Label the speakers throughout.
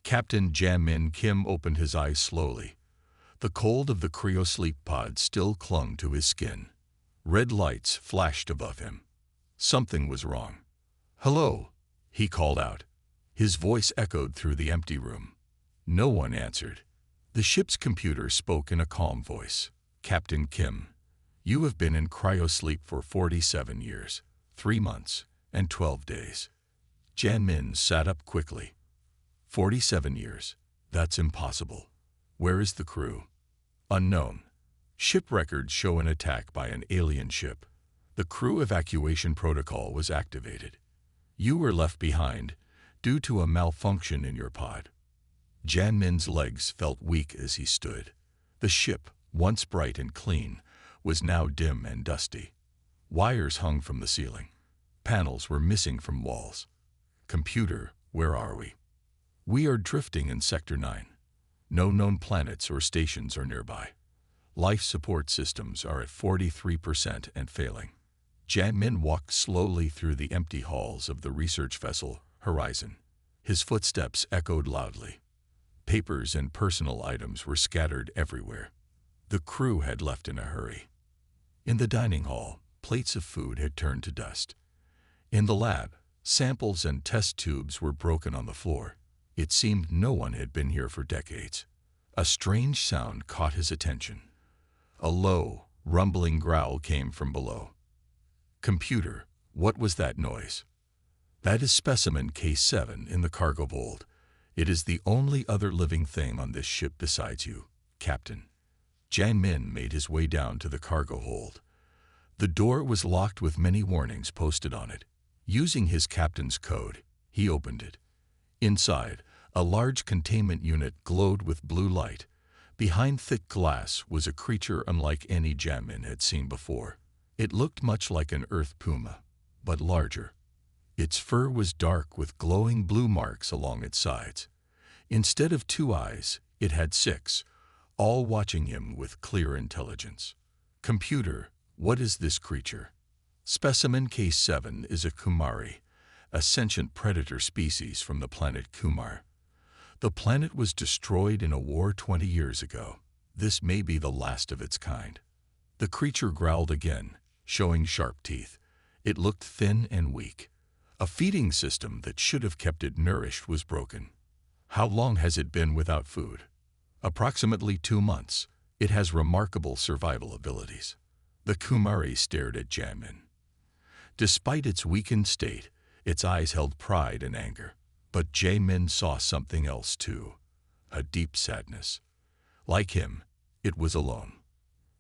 Speaker 1: Captain Jamin Kim opened his eyes slowly. The cold of the cryosleep pod still clung to his skin. Red lights flashed above him. Something was wrong. "Hello," he called out. His voice echoed through the empty room. No one answered. The ship's computer spoke in a calm voice. "Captain Kim, you have been in cryosleep for 47 years, 3 months, and 12 days. Jamin sat up quickly. 47 years. That's impossible. Where is the crew? Unknown. Ship records show an attack by an alien ship. The crew evacuation protocol was activated. You were left behind due to a malfunction in your pod." Janmin's legs felt weak as he stood. The ship, once bright and clean, was now dim and dusty. Wires hung from the ceiling. Panels were missing from walls. "Computer, where are we?" "We are drifting in Sector 9. No known planets or stations are nearby. Life support systems are at 43% and failing." Janmin walked slowly through the empty halls of the research vessel Horizon. His footsteps echoed loudly. Papers and personal items were scattered everywhere. The crew had left in a hurry. In the dining hall, plates of food had turned to dust. In the lab, samples and test tubes were broken on the floor. It seemed no one had been here for decades. A strange sound caught his attention. A low, rumbling growl came from below. "Computer, what was that noise?" "That is specimen Case 7 in the cargo hold. It is the only other living thing on this ship besides you, Captain." Janmin made his way down to the cargo hold. The door was locked with many warnings posted on it. Using his captain's code, he opened it. Inside, a large containment unit glowed with blue light. Behind thick glass was a creature unlike any Janmin had seen before. It looked much like an Earth Puma, but larger. Its fur was dark with glowing blue marks along its sides. Instead of 2 eyes, it had 6, all watching him with clear intelligence. "Computer, what is this creature?" "Specimen Case 7 is a Kumari, a sentient predator species from the planet Kumar. The planet was destroyed in a war 20 years ago. This may be the last of its kind." The creature growled again, showing sharp teeth. It looked thin and weak. A feeding system that should have kept it nourished was broken. "How long has it been without food?" "Approximately 2 months. It has remarkable survival abilities." The Kumari stared at Janmin. Despite its weakened state, its eyes held pride and anger. But Janmin saw something else too, a deep sadness. Like him, it was alone.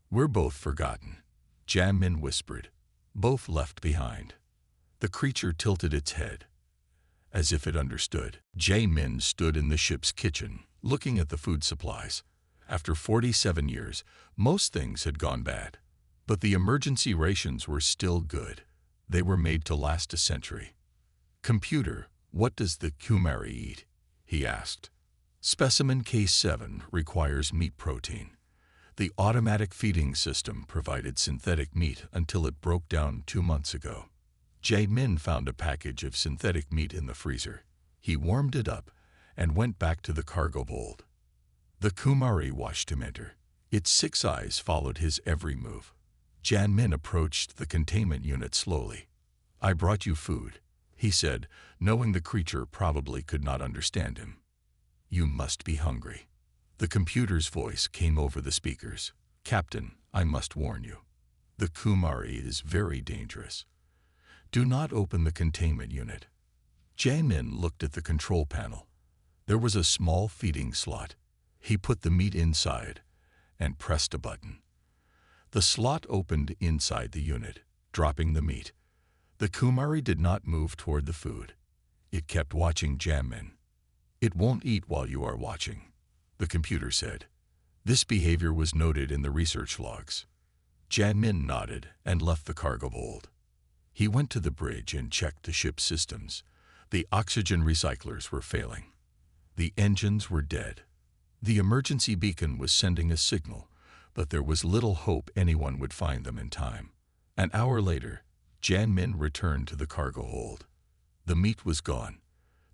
Speaker 1: "We're both forgotten," Janmin whispered. "Both left behind." The creature tilted its head, as if it understood. Janmin stood in the ship's kitchen, looking at the food supplies. After 47 years, most things had gone bad. But the emergency rations were still good. They were made to last a century. "Computer, what does the Kumari eat?" he asked. "Specimen Case 7 requires meat protein. The automatic feeding system provided synthetic meat until it broke down 2 months ago." Jamin found a package of synthetic meat in the freezer. He warmed it up and went back to the cargo hold. The Kumari watched him enter. Its 6 eyes followed his every move. Janmin approached the containment unit slowly. "I brought you food," he said, knowing the creature probably could not understand him. "You must be hungry." The computer's voice came over the speakers. "Captain, I must warn you. The Kumari is very dangerous. Do not open the containment unit." Jamin looked at the control panel. There was a small feeding slot. He put the meat inside and pressed a button. The slot opened inside the unit, dropping the meat. The Kumari did not move toward the food. It kept watching Jamin. "It won't eat while you are watching," the computer said. This behavior was noted in the research logs. Jamin nodded and left the cargo hold. He went to the bridge and checked the ship's systems. The oxygen recyclers were failing. The engines were dead. The emergency beacon was sending a signal, but there was little hope anyone would find them in time. An hour later, Janmin returned to the cargo hold. The meat was gone.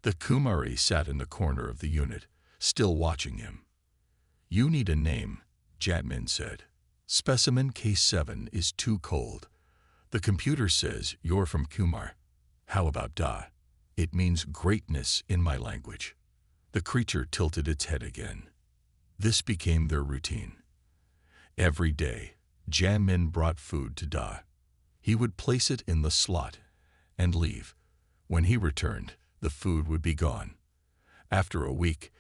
Speaker 1: The Kumari sat in the corner of the unit, still watching him. "You need a name," Jamin said. "Specimen Case 7 is too cold. The computer says you're from Kumar. How about Da? It means greatness in my language." The creature tilted its head again. This became their routine. Every day, Jamin brought food to Da. He would place it in the slot and leave. When he returned, the food would be gone. After a week,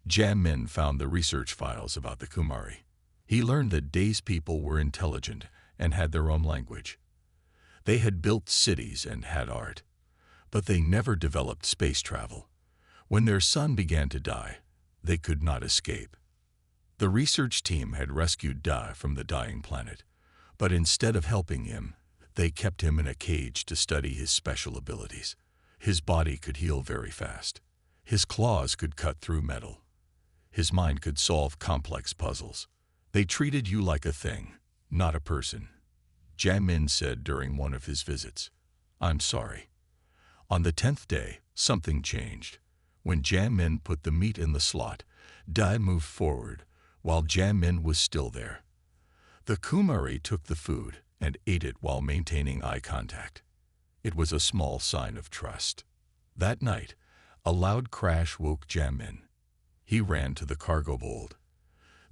Speaker 1: Jamin found the research files about the Kumari. He learned that Da's people were intelligent and had their own language. They had built cities and had art, but they never developed space travel. When their son began to die, they could not escape. The research team had rescued Da from the dying planet, but instead of helping him, they kept him in a cage to study his special abilities. His body could heal very fast. His claws could cut through metal. His mind could solve complex puzzles. They treated you like a thing, not a person. Jamin said during one of his visits, "I'm sorry." On the 10th day, something changed. When Jamin put the meat in the slot, Da moved forward, while Jamin was still there. The Kumari took the food and ate it while maintaining eye contact. It was a small sign of trust. That night, a loud crash woke Jamin. He ran to the cargo hold.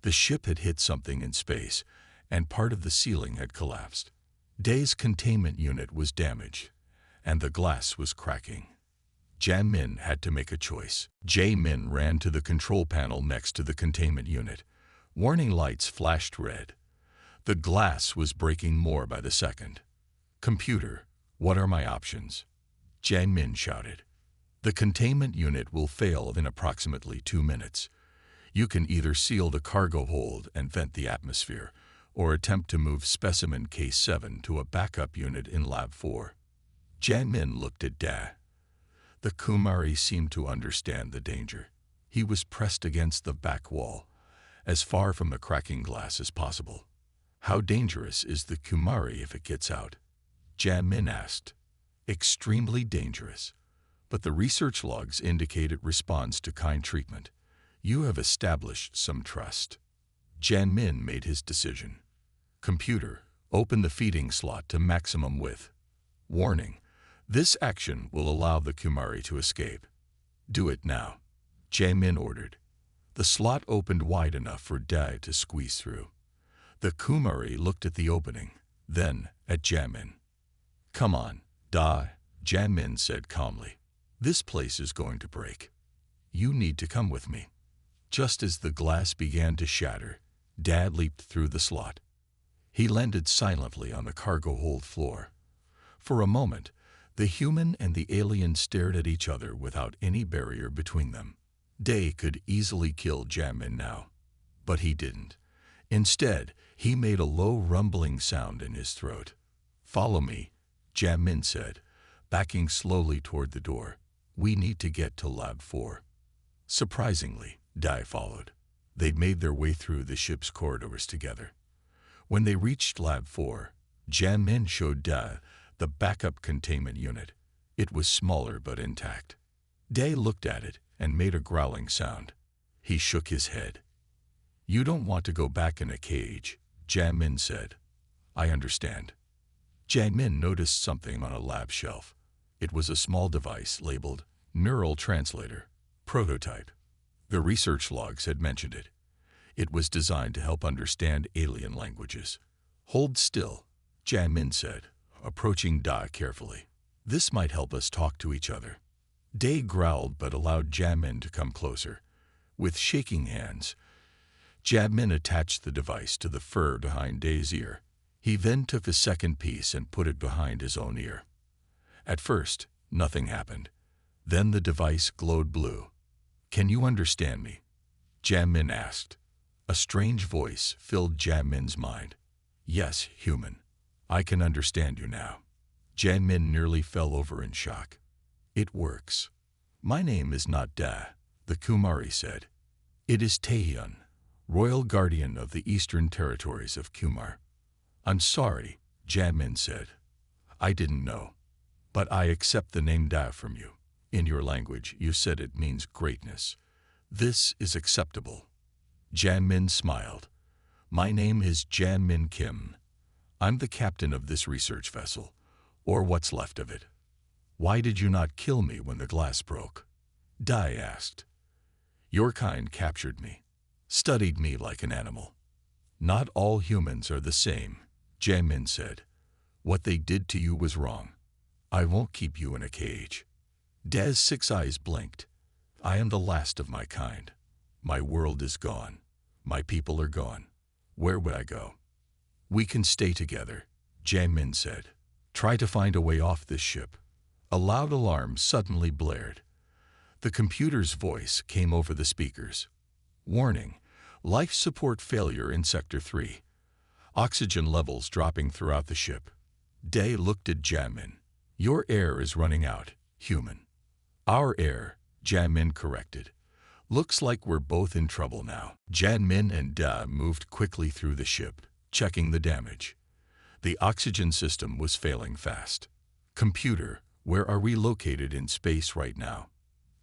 Speaker 1: The ship had hit something in space, and part of the ceiling had collapsed. Da's containment unit was damaged, and the glass was cracking. Jamin had to make a choice. Jamin ran to the control panel next to the containment unit. Warning lights flashed red. The glass was breaking more by the second. "Computer, what are my options?" Jamin shouted. "The containment unit will fail in approximately 2 minutes. You can either seal the cargo hold and vent the atmosphere, or attempt to move specimen Case 7 to a backup unit in Lab 4. Jamin looked at Da. The Kumari seemed to understand the danger. He was pressed against the back wall, as far from the cracking glass as possible. "How dangerous is the Kumari if it gets out?" Jamin asked. "Extremely dangerous. But the research logs indicate it responds to kind treatment. You have established some trust." Jamin made his decision. "Computer, open the feeding slot to maximum width. Warning, this action will allow the Kumari to escape. Do it now," Jamin ordered. The slot opened wide enough for Da to squeeze through. The Kumari looked at the opening, then at Jamin. "Come on, Da," Jamin said calmly. "This place is going to break. You need to come with me." Just as the glass began to shatter, Da leaped through the slot. He landed silently on the cargo hold floor. For a moment, the human and the alien stared at each other without any barrier between them. Da could easily kill Jamin now, but he didn't. Instead, he made a low rumbling sound in his throat. "Follow me," Jamin said, backing slowly toward the door. "We need to get to Lab 4. Surprisingly, Da followed. They'd made their way through the ship's corridors together. When they reached Lab 4, Jamin showed Da the backup containment unit. It was smaller but intact. Da looked at it and made a growling sound. He shook his head. "You don't want to go back in a cage," Jamin said. "I understand." Jamin noticed something on a lab shelf. It was a small device labeled Neural Translator, Prototype. The research logs had mentioned it. It was designed to help understand alien languages. "Hold still," Jamin said, approaching Da carefully. "This might help us talk to each other." Da growled but allowed Jamin to come closer. With shaking hands, Jamin attached the device to the fur behind Da's ear. He then took a second piece and put it behind his own ear. At first, nothing happened. Then the device glowed blue. "Can you understand me?" Jamin asked. A strange voice filled Jamin's mind. "Yes, human. I can understand you now." Jamin nearly fell over in shock. "It works." "My name is not Da," the Kumari said. "It is Taehyun, Royal Guardian of the Eastern Territories of Kumar." "I'm sorry," Jamin said. "I didn't know. But I accept the name Da from you. In your language, you said it means greatness. This is acceptable. Jan Min smiled. My name is Jan Min Kim. I'm the captain of this research vessel, or what's left of it. Why did you not kill me when the glass broke? Dai asked. Your kind captured me, studied me like an animal. Not all humans are the same, Jan Min said. What they did to you was wrong. I won't keep you in a cage. Dai's 6 eyes blinked. I am the last of my kind. My world is gone. My people are gone. Where would I go? We can stay together, Jan Min said. Try to find a way off this ship. A loud alarm suddenly blared. The computer's voice came over the speakers. Warning, life support failure in Sector 3. Oxygen levels dropping throughout the ship. Dai looked at Jan Min. Your air is running out, human. Our air, Jan Min corrected. Looks like we're both in trouble now. Jan Min and Dai moved quickly through the ship, checking the damage. The oxygen system was failing fast. Computer, where are we located in space right now?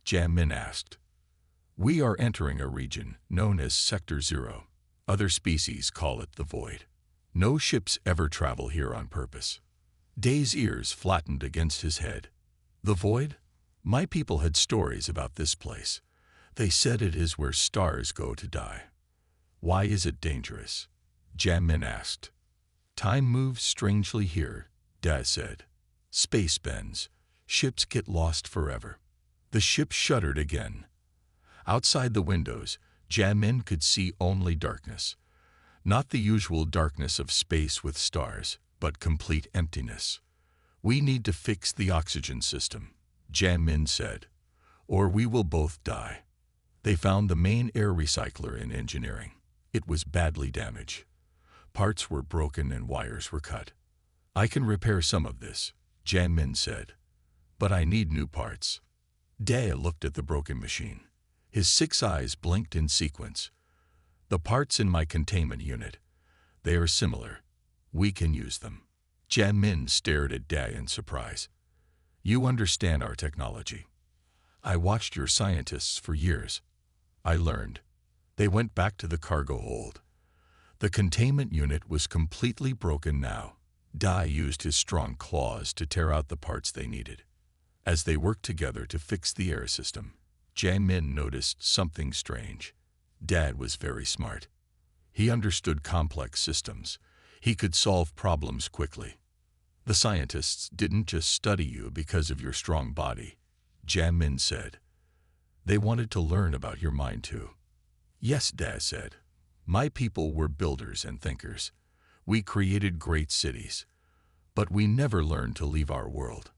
Speaker 1: Jan Min asked. We are entering a region known as Sector 0. Other species call it the Void. No ships ever travel here on purpose. Dai's ears flattened against his head. The Void? My people had stories about this place. They said it is where stars go to die. Why is it dangerous? Jan Min asked. Time moves strangely here, Dai said. Space bends. Ships get lost forever. The ship shuddered again. Outside the windows, Jan Min could see only darkness. Not the usual darkness of space with stars, but complete emptiness. We need to fix the oxygen system, Jan Min said, or we will both die. They found the main air recycler in engineering. It was badly damaged. Parts were broken and wires were cut. I can repair some of this, Jan Min said, but I need new parts. Dai looked at the broken machine. His 6 eyes blinked in sequence. The parts in my containment unit. They are similar. We can use them. Jan Min stared at Dai in surprise. You understand our technology. I watched your scientists for years. I learned. They went back to the cargo hold. The containment unit was completely broken now. Dai used his strong claws to tear out the parts they needed. As they worked together to fix the air system, Jan Min noticed something strange. Dad was very smart. He understood complex systems. He could solve problems quickly. The scientists didn't just study you because of your strong body, Jan Min said. They wanted to learn about your mind too. Yes, Dad said. My people were builders and thinkers. We created great cities. But we never learned to leave our world.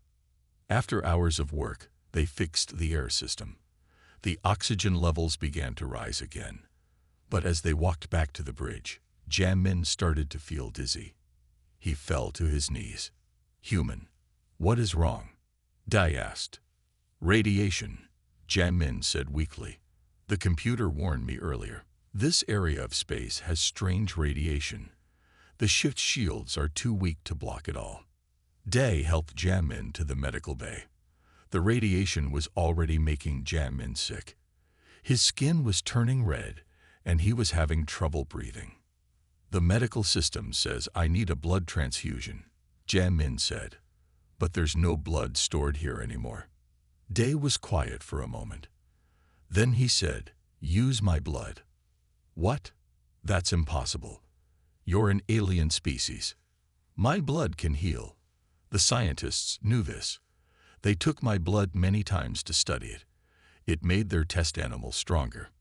Speaker 1: After hours of work, they fixed the air system. The oxygen levels began to rise again. But as they walked back to the bridge, Jan Min started to feel dizzy. He fell to his knees. Human, what is wrong? Dai asked. Radiation, Jan Min said weakly. The computer warned me earlier. This area of space has strange radiation. The shift shields are too weak to block it all. Dai helped Jan Min to the medical bay. The radiation was already making Jan Min sick. His skin was turning red, and he was having trouble breathing. The medical system says I need a blood transfusion, Jan Min said. But there's no blood stored here anymore. Dai was quiet for a moment. Then he said, use my blood. What? That's impossible. You're an alien species. My blood can heal. The scientists knew this. They took my blood many times to study it. It made their test animals stronger.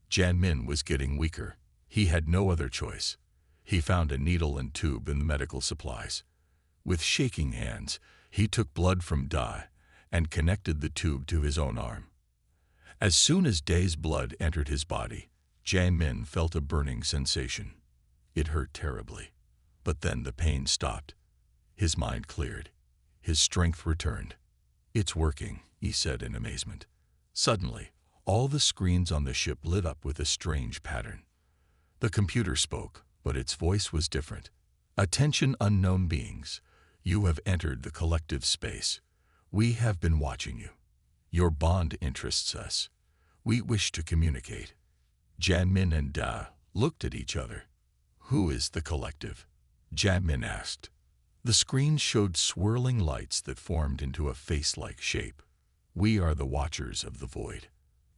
Speaker 1: Jan Min was getting weaker. He had no other choice. He found a needle and tube in the medical supplies. With shaking hands, he took blood from Dai and connected the tube to his own arm. As soon as Dai's blood entered his body, Jan Min felt a burning sensation. It hurt terribly, but then the pain stopped. His mind cleared. His strength returned. It's working, he said in amazement. Suddenly, all the screens on the ship lit up with a strange pattern. The computer spoke, but its voice was different. Attention, unknown beings. You have entered the collective space. We have been watching you. Your bond interests us. We wish to communicate. Janmin and Da looked at each other. Who is the collective? Janmin asked. The screen showed swirling lights that formed into a face-like shape. We are the Watchers of the Void,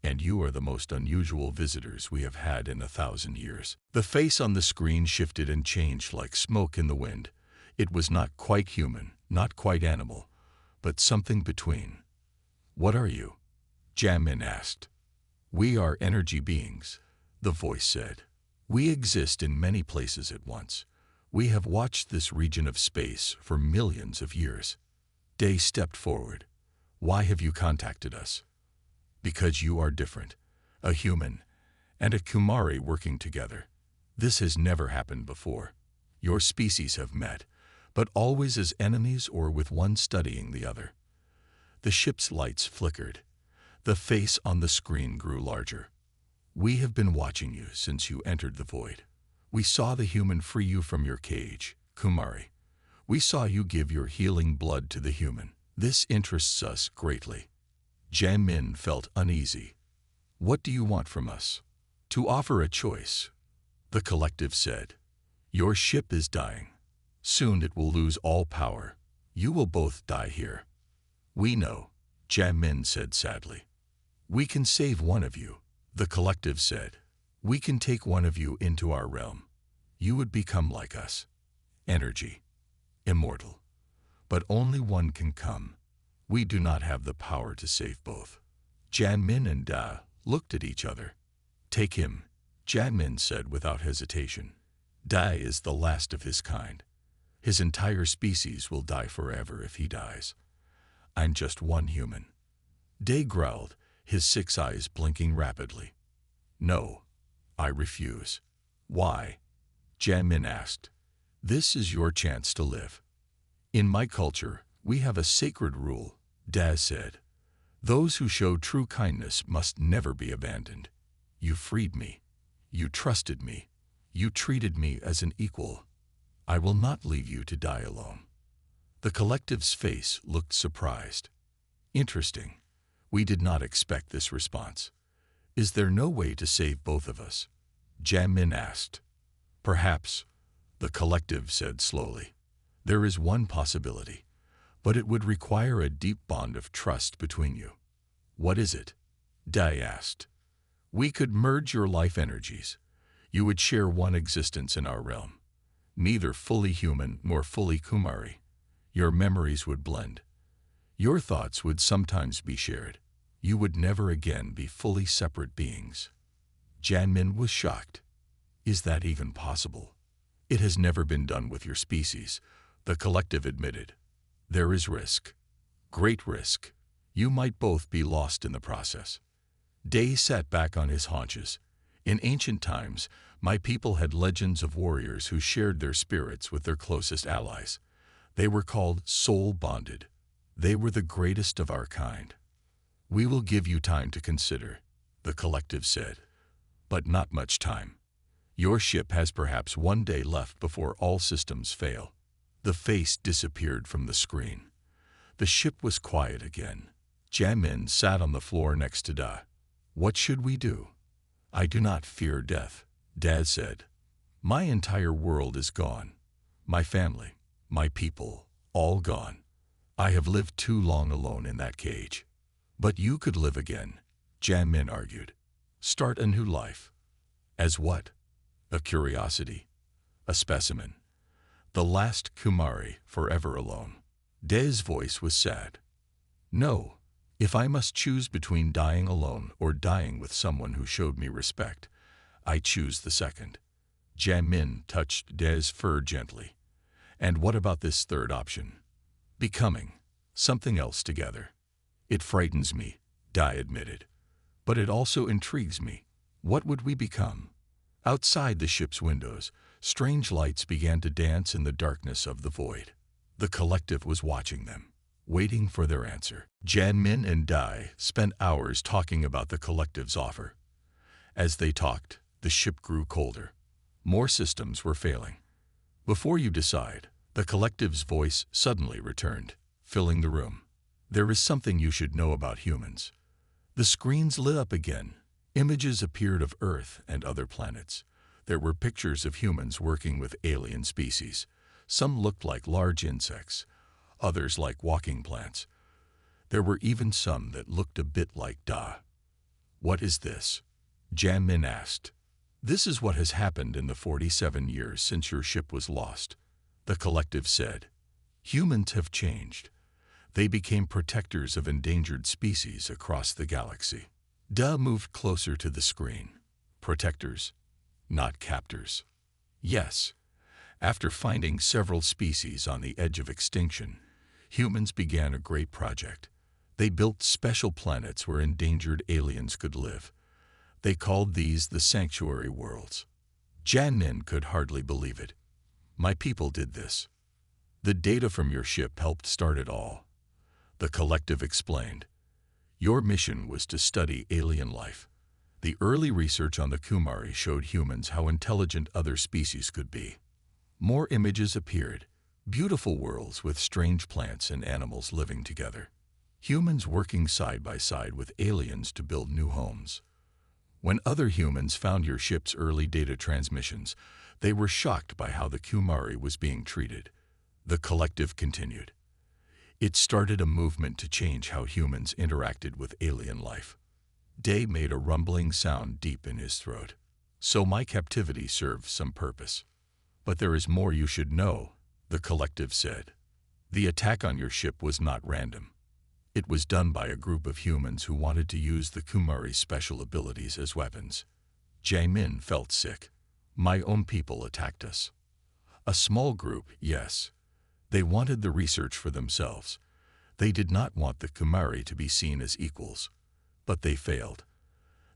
Speaker 1: and you are the most unusual visitors we have had in 1,000 years. The face on the screen shifted and changed like smoke in the wind. It was not quite human, not quite animal, but something between. What are you? Janmin asked. We are energy beings, the voice said. We exist in many places at once. We have watched this region of space for millions of years. Day stepped forward. Why have you contacted us? Because you are different. A human and a Kumari working together. This has never happened before. Your species have met, but always as enemies or with one studying the other. The ship's lights flickered. The face on the screen grew larger. We have been watching you since you entered the void. We saw the human free you from your cage, Kumari. We saw you give your healing blood to the human. This interests us greatly. Janmin felt uneasy. What do you want from us? To offer a choice, the collective said. Your ship is dying. Soon it will lose all power. You will both die here. We know, Janmin said sadly. We can save one of you, the collective said. We can take one of you into our realm. You would become like us. Energy. Immortal. But only one can come. We do not have the power to save both. Janmin and Da looked at each other. Take him, Janmin said without hesitation. Da is the last of his kind. His entire species will die forever if he dies. I'm just one human. Da growled, his 6 eyes blinking rapidly. No, I refuse. Why? Janmin asked. This is your chance to live. In my culture, we have a sacred rule, Da said. Those who show true kindness must never be abandoned. You freed me. You trusted me. You treated me as an equal. I will not leave you to die alone. The collective's face looked surprised. Interesting. We did not expect this response. Is there no way to save both of us? Janmin asked. Perhaps, the collective said slowly. There is one possibility, but it would require a deep bond of trust between you. What is it? Dai asked. We could merge your life energies. You would share one existence in our realm. Neither fully human nor fully Kumari. Your memories would blend. Your thoughts would sometimes be shared. You would never again be fully separate beings. Janmin was shocked. Is that even possible? It has never been done with your species, the collective admitted. There is risk. Great risk. You might both be lost in the process. Day sat back on his haunches. In ancient times, my people had legends of warriors who shared their spirits with their closest allies. They were called soul-bonded. They were the greatest of our kind. We will give you time to consider, the collective said, but not much time. Your ship has perhaps one day left before all systems fail. The face disappeared from the screen. The ship was quiet again. Janmin sat on the floor next to Da. What should we do? I do not fear death, Dad said. My entire world is gone. My family, my people, all gone. I have lived too long alone in that cage. But you could live again, Janmin argued. Start a new life. As what? A curiosity. A specimen. The last Kumari forever alone. De's voice was sad. No, if I must choose between dying alone or dying with someone who showed me respect, I choose the second. Janmin touched De's fur gently. And what about this third option? Becoming something else together. It frightens me, Dai admitted. But it also intrigues me. What would we become? Outside the ship's windows, strange lights began to dance in the darkness of the void. The collective was watching them, waiting for their answer. Janmin and Dai spent hours talking about the collective's offer. As they talked, the ship grew colder. More systems were failing. Before you decide, the collective's voice suddenly returned, filling the room. There is something you should know about humans. The screens lit up again. Images appeared of Earth and other planets. There were pictures of humans working with alien species. Some looked like large insects, others like walking plants. There were even some that looked a bit like Da. What is this? Jian asked. This is what has happened in the 47 years since your ship was lost, the collective said. Humans have changed. They became protectors of endangered species across the galaxy. Da moved closer to the screen. Protectors, not captors. Yes. After finding several species on the edge of extinction, humans began a great project. They built special planets where endangered aliens could live. They called these the sanctuary worlds. Jian could hardly believe it. My people did this. The data from your ship helped start it all. The collective explained. Your mission was to study alien life. The early research on the Kumari showed humans how intelligent other species could be. More images appeared, beautiful worlds with strange plants and animals living together. Humans working side by side with aliens to build new homes. When other humans found your ship's early data transmissions, they were shocked by how the Kumari was being treated. The collective continued. It started a movement to change how humans interacted with alien life. Day made a rumbling sound deep in his throat. So my captivity served some purpose. But there is more you should know, the collective said. The attack on your ship was not random. It was done by a group of humans who wanted to use the Kumari's special abilities as weapons. Jian felt sick. My own people attacked us. A small group, yes. They wanted the research for themselves. They did not want the Kumari to be seen as equals. But they failed.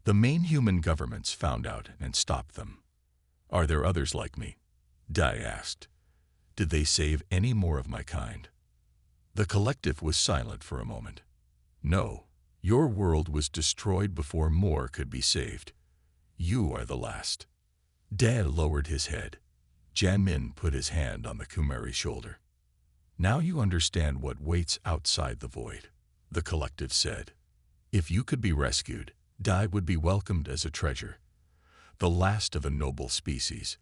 Speaker 1: The main human governments found out and stopped them. Are there others like me? Dai asked. Did they save any more of my kind? The collective was silent for a moment. No, your world was destroyed before more could be saved. You are the last. Dai lowered his head. Jian put his hand on the Kumari's shoulder. Now you understand what waits outside the void, the collective said. If you could be rescued, Dai would be welcomed as a treasure, the last of a noble species.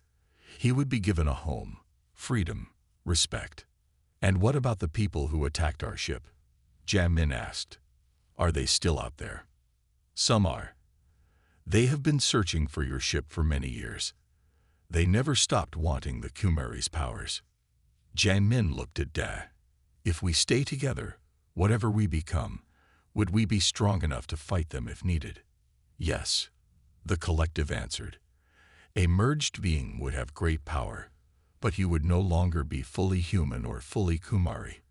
Speaker 1: He would be given a home, freedom, respect. And what about the people who attacked our ship? Jian asked. Are they still out there? Some are. They have been searching for your ship for many years. They never stopped wanting the Kumari's powers. Jian looked at Da. If we stay together, whatever we become, would we be strong enough to fight them if needed? Yes, the collective answered. A merged being would have great power, but you would no longer be fully human or fully Kumari.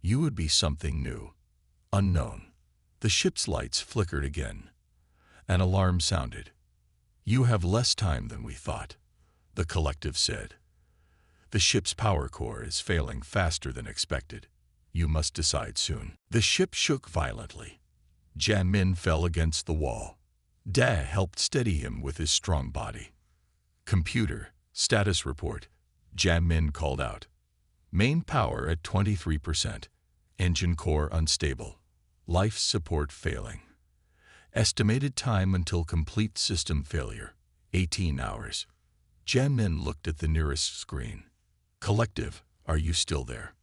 Speaker 1: You would be something new, unknown. The ship's lights flickered again. An alarm sounded. You have less time than we thought, the collective said. The ship's power core is failing faster than expected. You must decide soon. The ship shook violently. Jian fell against the wall. Da helped steady him with his strong body. Computer, status report, Jian called out. Main power at 23%. Engine core unstable. Life support failing. Estimated time until complete system failure, 18 hours. Jian looked at the nearest screen. Collective, are you still there?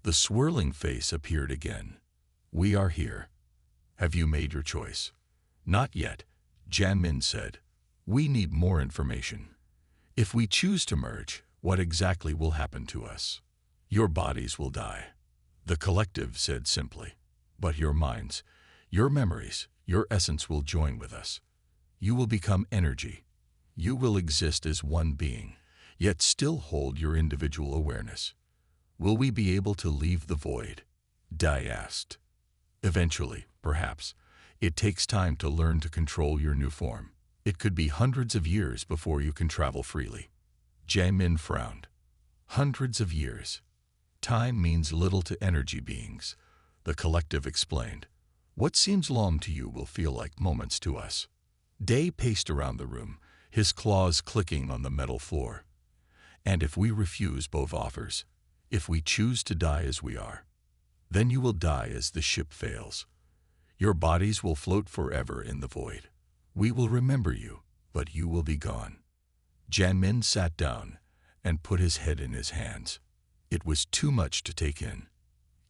Speaker 1: The swirling face appeared again. We are here. Have you made your choice? Not yet, Jian said. We need more information. If we choose to merge, what exactly will happen to us? Your bodies will die, the collective said simply. But your minds, your memories, your essence will join with us. You will become energy. You will exist as one being, yet still hold your individual awareness. Will we be able to leave the void? Dai asked. Eventually, perhaps. It takes time to learn to control your new form. It could be hundreds of years before you can travel freely. Jian frowned. Hundreds of years. Time means little to energy beings, the collective explained. What seems long to you will feel like moments to us. Day paced around the room, his claws clicking on the metal floor. And if we refuse both offers, if we choose to die as we are, Then you will die as the ship fails. Your bodies will float forever in the void. We will remember you, but you will be gone." Janmin sat down and put his head in his hands. It was too much to take in.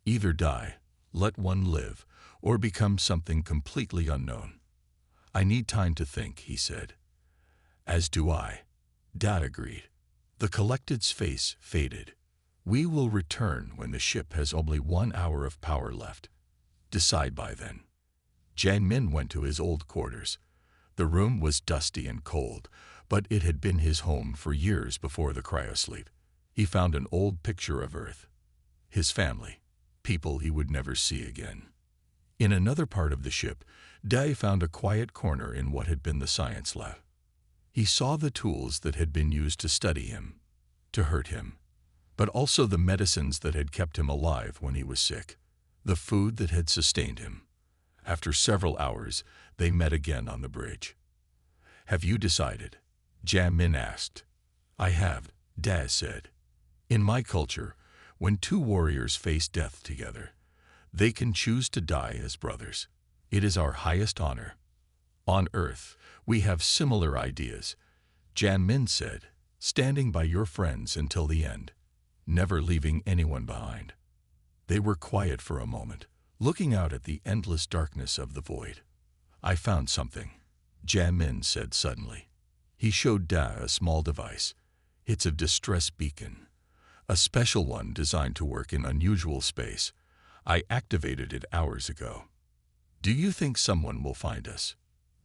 Speaker 1: Either die, let one live, or become something completely unknown. "I need time to think," he said. "As do I," Dad agreed. The collected's face faded. "We will return when the ship has only 1 hour of power left. Decide by then." Janmin went to his old quarters. The room was dusty and cold, but it had been his home for years before the cryosleep. He found an old picture of Earth, his family, people he would never see again. In another part of the ship, Dai found a quiet corner in what had been the science lab. He saw the tools that had been used to study him, to hurt him, but also the medicines that had kept him alive when he was sick, the food that had sustained him. After several hours, they met again on the bridge. "Have you decided?" Jamin asked. "I have," Daz said. "In my culture, when two warriors face death together, they can choose to die as brothers. It is our highest honor. On Earth, we have similar ideas," Janmin said, "standing by your friends until the end, never leaving anyone behind." They were quiet for a moment, looking out at the endless darkness of the void. "I found something," Janmin said suddenly. He showed Da a small device. "It's a distress beacon, a special one designed to work in unusual space. I activated it hours ago." "Do you think someone will find us?"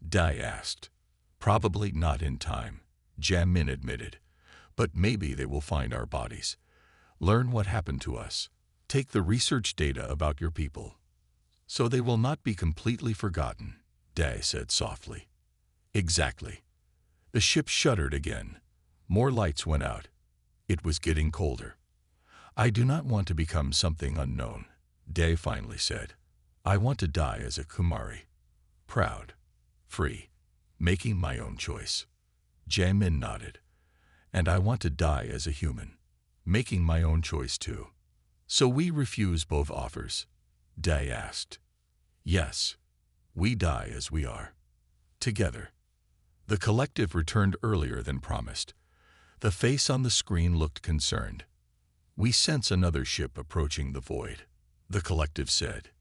Speaker 1: Dai asked. "Probably not in time," Jamin admitted. "But maybe they will find our bodies, learn what happened to us, take the research data about your people. So they will not be completely forgotten," Dai said softly. "Exactly." The ship shuddered again. More lights went out. It was getting colder. "I do not want to become something unknown," Dai finally said. "I want to die as a Kumari. Proud, free, making my own choice." Jamin nodded. "And I want to die as a human, making my own choice too." "So we refuse both offers?" Dai asked. "Yes. We die as we are. Together." The collective returned earlier than promised. The face on the screen looked concerned. "We sense another ship approaching the void," the collective said.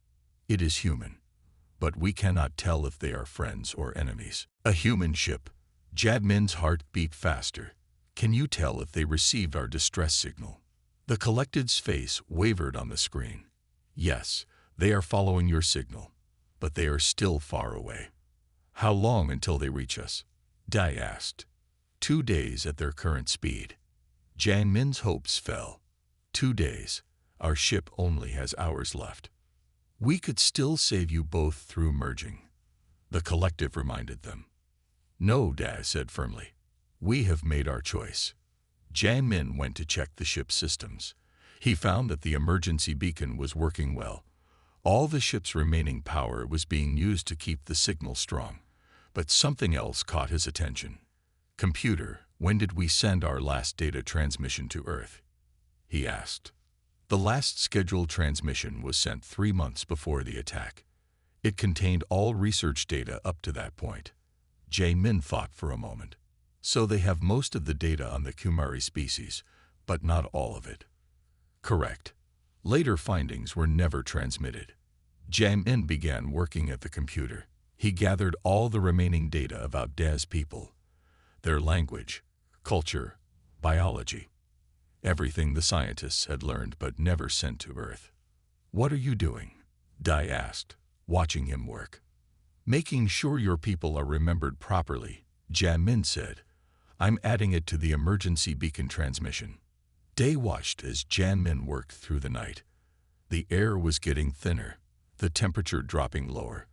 Speaker 1: "It is human, but we cannot tell if they are friends or enemies." "A human ship." Jadmin's heart beat faster. "Can you tell if they received our distress signal?" The collected's face wavered on the screen. "Yes, they are following your signal, but they are still far away." "How long until they reach us?" Dai asked. 2 days at their current speed." Janmin's hopes fell. 2 days. Our ship only has hours left. "We could still save you both through merging," the collective reminded them. "No," Dai said firmly. "We have made our choice." Janmin went to check the ship's systems. He found that the emergency beacon was working well. All the ship's remaining power was being used to keep the signal strong. But something else caught his attention. "Computer, when did we send our last data transmission to Earth?" he asked. The last scheduled transmission was sent 3 months before the attack. It contained all research data up to that point. Jamin thought for a moment. "So they have most of the data on the Kumari species, but not all of it." "Correct." Later findings were never transmitted. Jamin began working at the computer. He gathered all the remaining data about Daz people, their language, culture, biology, everything the scientists had learned but never sent to Earth. "What are you doing?" Dai asked, watching him work. "Making sure your people are remembered properly," Jamin said. "I'm adding it to the emergency beacon transmission." Dai watched as Janmin worked through the night. The air was getting thinner, the temperature dropping lower.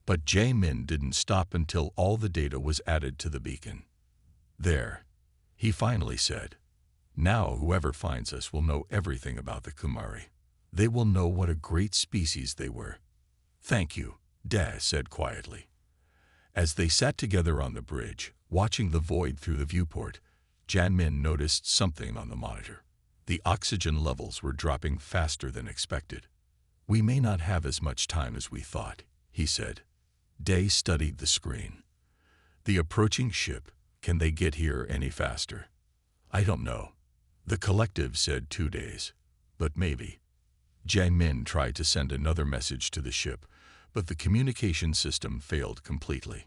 Speaker 1: But Jamin didn't stop until all the data was added to the beacon. "There," he finally said. "Now whoever finds us will know everything about the Kumari. They will know what a great species they were." "Thank you," Daz said quietly. As they sat together on the bridge, watching the void through the viewport, Janmin noticed something on the monitor. The oxygen levels were dropping faster than expected. We may not have as much time as we thought, he said. Day studied the screen. The approaching ship, can they get here any faster? I don't know. The collective said 2 days. But maybe. Jae-min tried to send another message to the ship, but the communication system failed completely.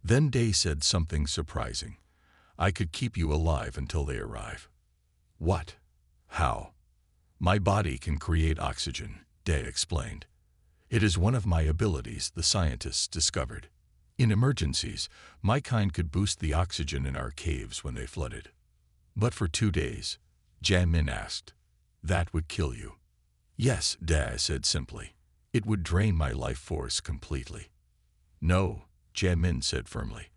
Speaker 1: Then Day said something surprising. I could keep you alive until they arrive. What? How? My body can create oxygen, Day explained. It is one of my abilities, the scientists discovered. In emergencies, my kind could boost the oxygen in our caves when they flooded. But for 2 days, Jae-min asked, that would kill you. Yes, Day said simply. It would drain my life force completely. No, Jae-min said firmly.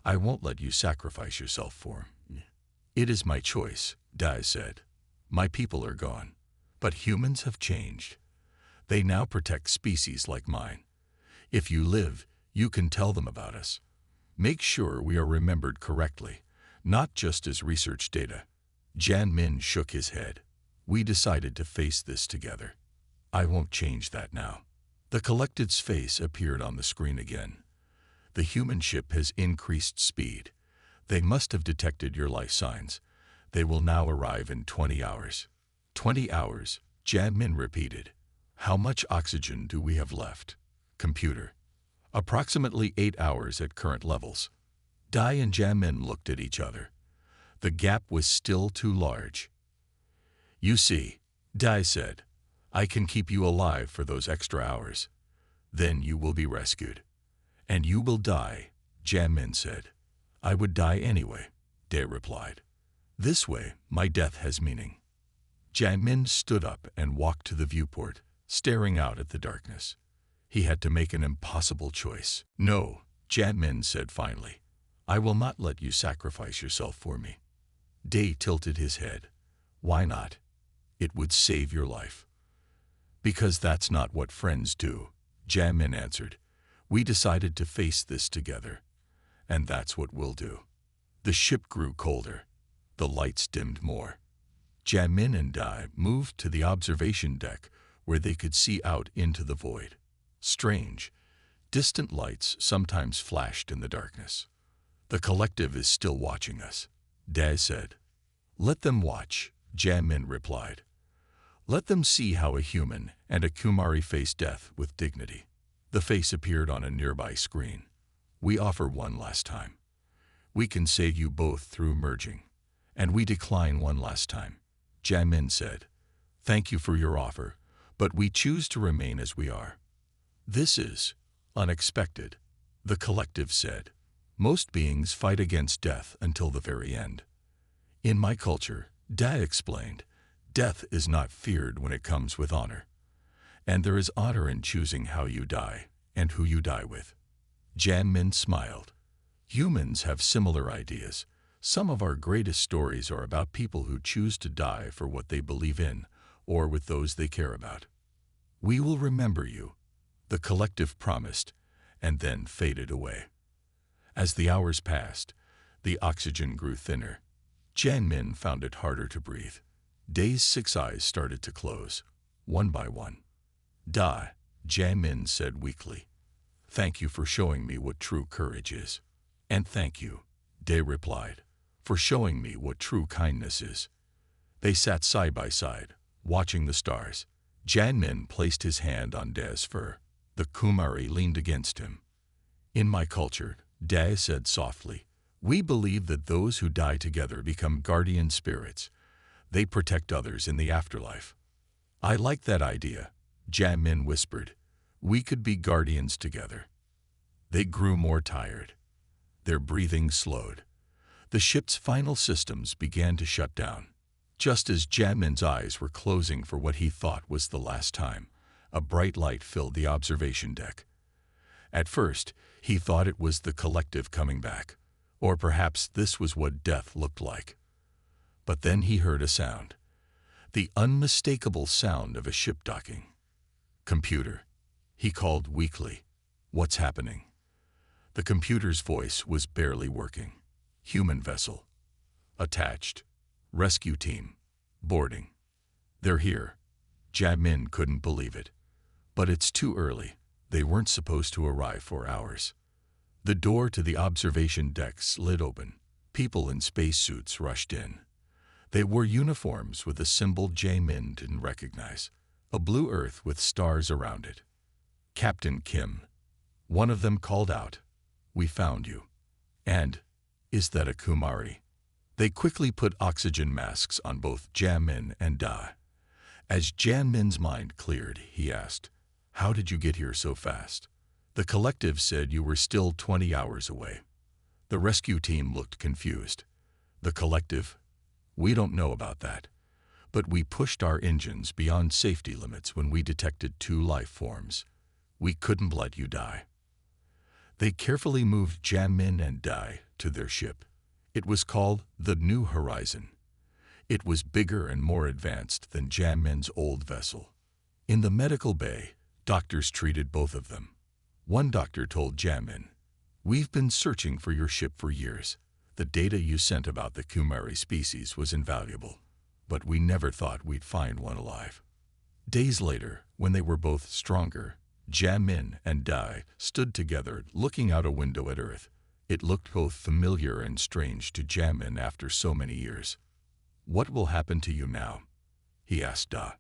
Speaker 1: I won't let you sacrifice yourself for me. It is my choice, Day said. My people are gone, but humans have changed. They now protect species like mine. If you live, you can tell them about us. Make sure we are remembered correctly, not just as research data. Jae-min shook his head. We decided to face this together. I won't change that now. The collected's face appeared on the screen again. The human ship has increased speed. They must have detected your life signs. They will now arrive in 20 hours. 20 hours, Jae-min repeated. How much oxygen do we have left? Computer. Approximately 8 hours at current levels. Dai and Jae-min looked at each other. The gap was still too large. You see, Dai said, I can keep you alive for those extra hours. Then you will be rescued. And you will die, Jae-min said. I would die anyway, Dai replied. This way, my death has meaning. Jae-min stood up and walked to the viewport, staring out at the darkness. He had to make an impossible choice. No, Jae-min said finally. I will not let you sacrifice yourself for me. Dai tilted his head. Why not? It would save your life. Because that's not what friends do, Jae-min answered. We decided to face this together. And that's what we'll do. The ship grew colder. The lights dimmed more. Jae-min and Dai moved to the observation deck where they could see out into the void. Strange, distant lights sometimes flashed in the darkness. The collective is still watching us, Dai said. Let them watch, Jae-min replied. Let them see how a human and a Kumari face death with dignity. The face appeared on a nearby screen. We offer one last time. We can save you both through merging. And we decline one last time, Jae-min said. Thank you for your offer, but we choose to remain as we are. This is unexpected, the collective said. Most beings fight against death until the very end. In my culture, Dai explained, death is not feared when it comes with honor. And there is honor in choosing how you die and who you die with. Jae-min smiled. Humans have similar ideas. Some of our greatest stories are about people who choose to die for what they believe in or with those they care about. We will remember you, the collective promised, and then faded away. As the hours passed, the oxygen grew thinner. Jae-min found it harder to breathe. Dai's 6 eyes started to close, one by one. Dai, Jae-min said weakly. Thank you for showing me what true courage is. And thank you, Dai replied, for showing me what true kindness is. They sat side by side, watching the stars. Jae-min placed his hand on Dai's fur. The Kumari leaned against him. In my culture, Dai said softly, we believe that those who die together become guardian spirits. They protect others in the afterlife. I like that idea, Jae-min whispered. We could be guardians together. They grew more tired. Their breathing slowed. The ship's final systems began to shut down. Just as Jae-min's eyes were closing for what he thought was the last time, a bright light filled the observation deck. At first, he thought it was the collective coming back, or perhaps this was what death looked like. But then he heard a sound, the unmistakable sound of a ship docking. Computer, he called weakly. What's happening? The computer's voice was barely working. Human vessel. Attached. Rescue team. Boarding. They're here. Jamin couldn't believe it. But it's too early. They weren't supposed to arrive for hours. The door to the observation deck slid open. People in spacesuits rushed in. They wore uniforms with a symbol Jamin didn't recognize, a blue Earth with stars around it. "Captain Kim," one of them called out, "we found you. And, is that a Kumari?" They quickly put oxygen masks on both Jamin and Da. As Jamin's mind cleared, he asked, "How did you get here so fast?" "The collective said you were still 20 hours away." The rescue team looked confused. "The collective? We don't know about that. But we pushed our engines beyond safety limits when we detected 2 life forms. We couldn't let you die." They carefully moved Jamin and Dai to their ship. It was called the New Horizon. It was bigger and more advanced than Jamin's old vessel. In the medical bay, doctors treated both of them. One doctor told Jamin, "We've been searching for your ship for years. The data you sent about the Kumari species was invaluable, but we never thought we'd find one alive." Days later, when they were both stronger, Jamin and Dai stood together looking out a window at Earth. It looked both familiar and strange to Jamin after so many years. "What will happen to you now?" he asked Da.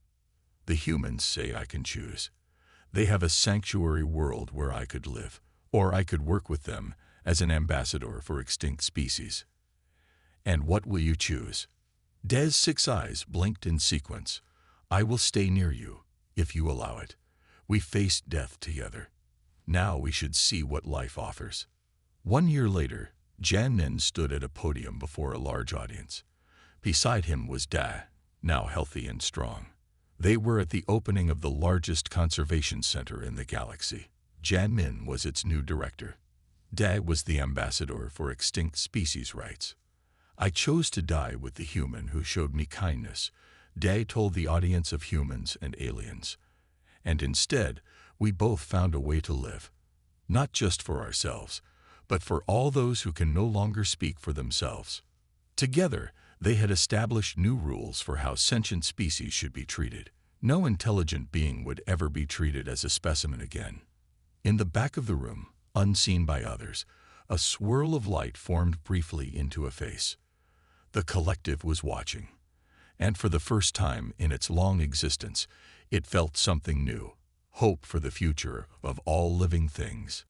Speaker 1: "The humans say I can choose. They have a sanctuary world where I could live, or I could work with them as an ambassador for extinct species." "And what will you choose?" Da's 6 eyes blinked in sequence. "I will stay near you, if you allow it. We faced death together. Now we should see what life offers." 1 year later, Jamin stood at a podium before a large audience. Beside him was Da, now healthy and strong. They were at the opening of the largest conservation center in the galaxy. Jamin was its new director. Da was the ambassador for extinct species rights. "I chose to die with the human who showed me kindness," Da told the audience of humans and aliens. "And instead, we both found a way to live. Not just for ourselves, but for all those who can no longer speak for themselves." Together, they had established new rules for how sentient species should be treated. No intelligent being would ever be treated as a specimen again. In the back of the room, unseen by others, a swirl of light formed briefly into a face. The collective was watching. And for the first time in its long existence, it felt something new, hope for the future of all living things.